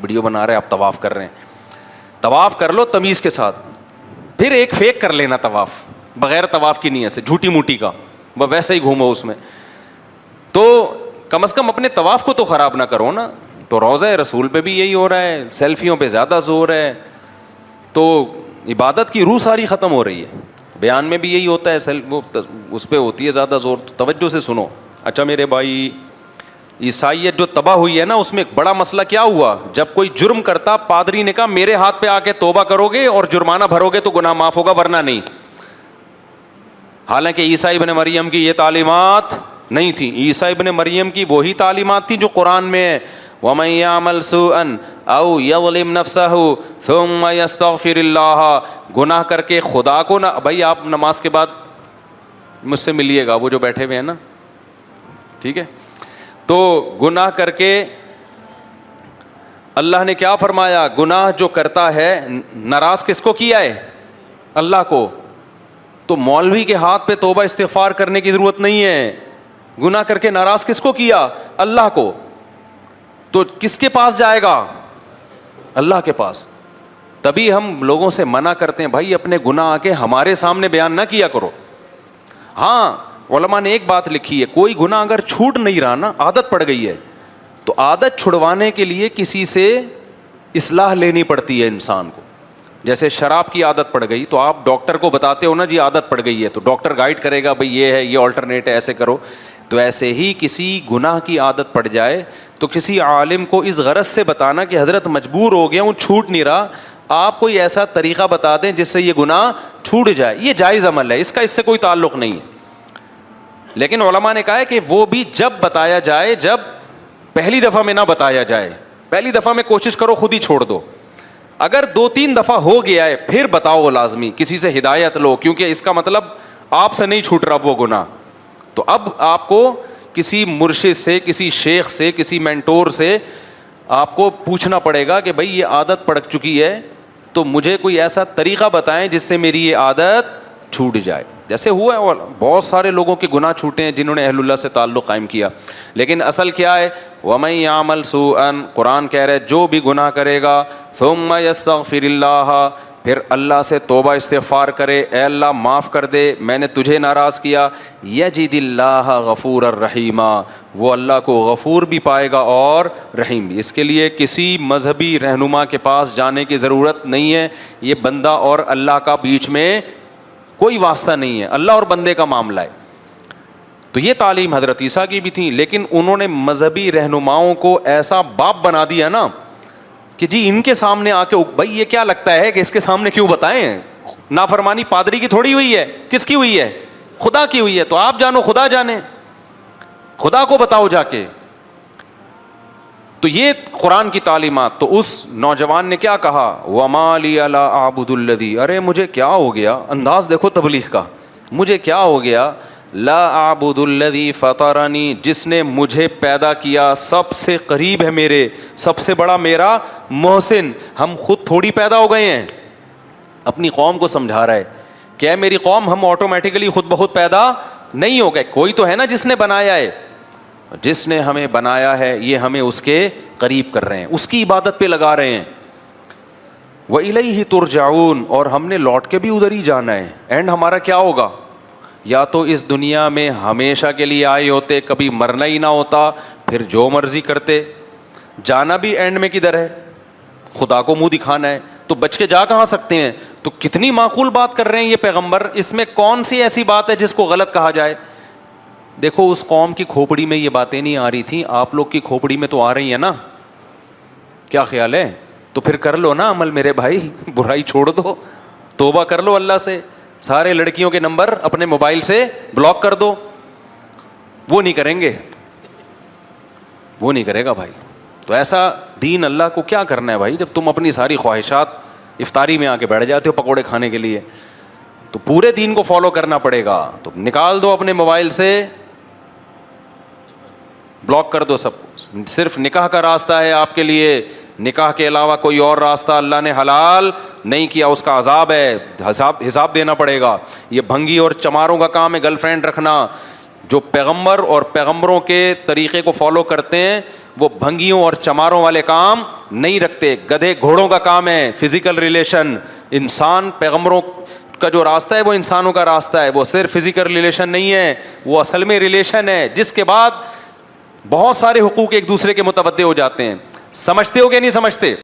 Video بنا رہے ہیں آپ طواف کر رہے ہیں, طواف کر لو تمیز کے ساتھ, پھر ایک فیک کر لینا طواف بغیر طواف کی نیت سے, جھوٹی موٹی کا, ویسے ہی گھومو اس میں, تو کم از کم اپنے طواف کو تو خراب نہ کرو نا. تو روضہ رسول پہ بھی یہی ہو رہا ہے, سیلفیوں پہ زیادہ زور ہے, تو عبادت کی روح ساری ختم ہو رہی ہے. بیان میں بھی یہی ہوتا ہے, وہ اس پہ ہوتی ہے زیادہ زور. تو توجہ سے سنو. اچھا میرے بھائی, عیسائیت جو تباہ ہوئی ہے نا, اس میں ایک بڑا مسئلہ کیا ہوا, جب کوئی جرم کرتا پادری نے کہا میرے ہاتھ پہ آ کے توبہ کرو گے اور جرمانہ بھرو گے تو گناہ معاف ہوگا ورنہ نہیں. حالانکہ عیسیٰ ابن مریم کی یہ تعلیمات نہیں تھی. عیسیٰ ابن مریم کی وہی تعلیمات تھی جو قرآن میں ہے, وَمَن يَعْمَلْ سُوءًا أَوْ يَظْلِمْ نَفْسَهُ ثُمَّ يَسْتَغْفِرِ اللَّهَ, گناہ کر کے خدا کو نہ. بھائی آپ نماز کے بعد مجھ سے ملیے گا, وہ جو بیٹھے ہوئے ہیں نا, ٹھیک ہے, تو گناہ کر کے اللہ نے کیا فرمایا, گناہ جو کرتا ہے ناراض کس کو کیا ہے, اللہ کو. تو مولوی کے ہاتھ پہ توبہ استغفار کرنے کی ضرورت نہیں ہے. گناہ کر کے ناراض کس کو کیا, اللہ کو. تو کس کے پاس جائے گا, اللہ کے پاس. تبھی ہم لوگوں سے منع کرتے ہیں بھائی اپنے گناہ آ کے ہمارے سامنے بیان نہ کیا کرو. ہاں علماء نے ایک بات لکھی ہے, کوئی گناہ اگر چھوٹ نہیں رہا نا, عادت پڑ گئی ہے, تو عادت چھڑوانے کے لیے کسی سے اصلاح لینی پڑتی ہے انسان کو. جیسے شراب کی عادت پڑ گئی تو آپ ڈاکٹر کو بتاتے ہو نا جی عادت پڑ گئی ہے, تو ڈاکٹر گائیڈ کرے گا بھائی یہ ہے, یہ آلٹرنیٹ ہے, ایسے کرو. تو ایسے ہی کسی گناہ کی عادت پڑ جائے تو کسی عالم کو اس غرض سے بتانا کہ حضرت مجبور ہو گیا ہوں, چھوٹ نہیں رہا, آپ کوئی ایسا طریقہ بتا دیں جس سے یہ گناہ چھوٹ جائے. یہ جائز عمل ہے, اس کا اس سے کوئی تعلق نہیں ہے. لیکن علماء نے کہا ہے کہ وہ بھی جب بتایا جائے, جب پہلی دفعہ میں نہ بتایا جائے. پہلی دفعہ میں کوشش کرو خود ہی چھوڑ دو. اگر 2-3 دفعہ ہو گیا ہے پھر بتاؤ لازمی, کسی سے ہدایت لو, کیونکہ اس کا مطلب آپ سے نہیں چھوٹ رہا وہ گناہ. تو اب آپ کو کسی مرشد سے, کسی شیخ سے, کسی مینٹور سے آپ کو پوچھنا پڑے گا کہ بھائی یہ عادت پڑ چکی ہے تو مجھے کوئی ایسا طریقہ بتائیں جس سے میری یہ عادت چھوٹ جائے. جیسے ہوا ہے بہت سارے لوگوں کے گناہ چھوٹے ہیں جنہوں نے اہل اللہ سے تعلق قائم کیا. لیکن اصل کیا ہے, وَمَن يَعْمَلْ سُوءًا, قرآن کہہ رہے جو بھی گناہ کرے گا, ثُمَّ يَسْتَغْفِرِ اللَّهَ, پھر اللہ سے توبہ استغفار کرے, اے اللہ معاف کر دے, میں نے تجھے ناراض کیا, يَجِدِ اللَّهَ غَفُورًا رَحِيمًا, وہ اللہ کو غفور بھی پائے گا اور رحیم بھی. اس کے لیے کسی مذہبی رہنما کے پاس جانے کی ضرورت نہیں ہے. یہ بندہ اور اللہ کا بیچ میں کوئی واسطہ نہیں ہے, اللہ اور بندے کا معاملہ ہے. تو یہ تعلیم حضرت عیسیٰ کی بھی تھی, لیکن انہوں نے مذہبی رہنماؤں کو ایسا باپ بنا دیا نا کہ جی ان کے سامنے آ کے بھائی یہ کیا لگتا ہے کہ اس کے سامنے کیوں بتائیں, نافرمانی پادری کی تھوڑی ہوئی ہے, کس کی ہوئی ہے, خدا کی ہوئی ہے. تو آپ جانو خدا جانے, خدا کو بتاؤ جا کے. تو یہ قرآن کی تعلیمات. تو اس نوجوان نے کیا کہا, وَمَا لِيَ لَا أَعْبُدُ الَّذِي, ارے مجھے کیا ہو گیا, انداز دیکھو تبلیغ کا, مجھے کیا ہو گیا, لا اعبد الذی فطرنی, جس نے مجھے پیدا کیا, سب سے قریب ہے میرے, سب سے بڑا میرا محسن. ہم خود تھوڑی پیدا ہو گئے ہیں, اپنی قوم کو سمجھا رہا ہے کہ میری قوم, ہم آٹومیٹیکلی خود بخود پیدا نہیں ہو گئے, کوئی تو ہے نا جس نے بنایا ہے. جس نے ہمیں بنایا ہے یہ ہمیں اس کے قریب کر رہے ہیں, اس کی عبادت پہ لگا رہے ہیں. وَإِلَيْهِ تُرْجَعُونَ, اور ہم نے لوٹ کے بھی ادھر ہی جانا ہے. اینڈ ہمارا کیا ہوگا, یا تو اس دنیا میں ہمیشہ کے لیے آئے ہوتے, کبھی مرنا ہی نہ ہوتا, پھر جو مرضی کرتے. جانا بھی اینڈ میں کدھر ہے, خدا کو منہ دکھانا ہے, تو بچ کے جا کہاں سکتے ہیں. تو کتنی معقول بات کر رہے ہیں یہ پیغمبر, اس میں کون سی ایسی بات ہے جس کو غلط کہا جائے. دیکھو اس قوم کی کھوپڑی میں یہ باتیں نہیں آ رہی تھیں, آپ لوگ کی کھوپڑی میں تو آ رہی ہیں نا, کیا خیال ہے. تو پھر کر لو نا عمل میرے بھائی, برائی چھوڑ دو, توبہ کر لو اللہ سے. سارے لڑکیوں کے نمبر اپنے موبائل سے بلاک کر دو. وہ نہیں کریں گے, وہ نہیں کرے گا بھائی. تو ایسا دین اللہ کو کیا کرنا ہے بھائی, جب تم اپنی ساری خواہشات افطاری میں آ کے بیٹھ جاتے ہو پکوڑے کھانے کے لیے. تو پورے دین کو فالو کرنا پڑے گا. تو نکال دو اپنے موبائل سے, بلاک کر دو سب. صرف نکاح کا راستہ ہے آپ کے لیے, نکاح کے علاوہ کوئی اور راستہ اللہ نے حلال نہیں کیا, اس کا عذاب ہے, حساب دینا پڑے گا. یہ بھنگی اور چماروں کا کام ہے گرل فرینڈ رکھنا, جو پیغمبر اور پیغمبروں کے طریقے کو فالو کرتے ہیں وہ بھنگیوں اور چماروں والے کام نہیں رکھتے. گدھے گھوڑوں کا کام ہے فزیکل ریلیشن. انسان پیغمبروں کا جو راستہ ہے وہ انسانوں کا راستہ ہے, وہ صرف فزیکل ریلیشن نہیں ہے, وہ اصل میں ریلیشن ہے جس کے بعد بہت سارے حقوق ایک دوسرے کے متبادل ہو جاتے ہیں. سمجھتے ہو کہ نہیں سمجھتے؟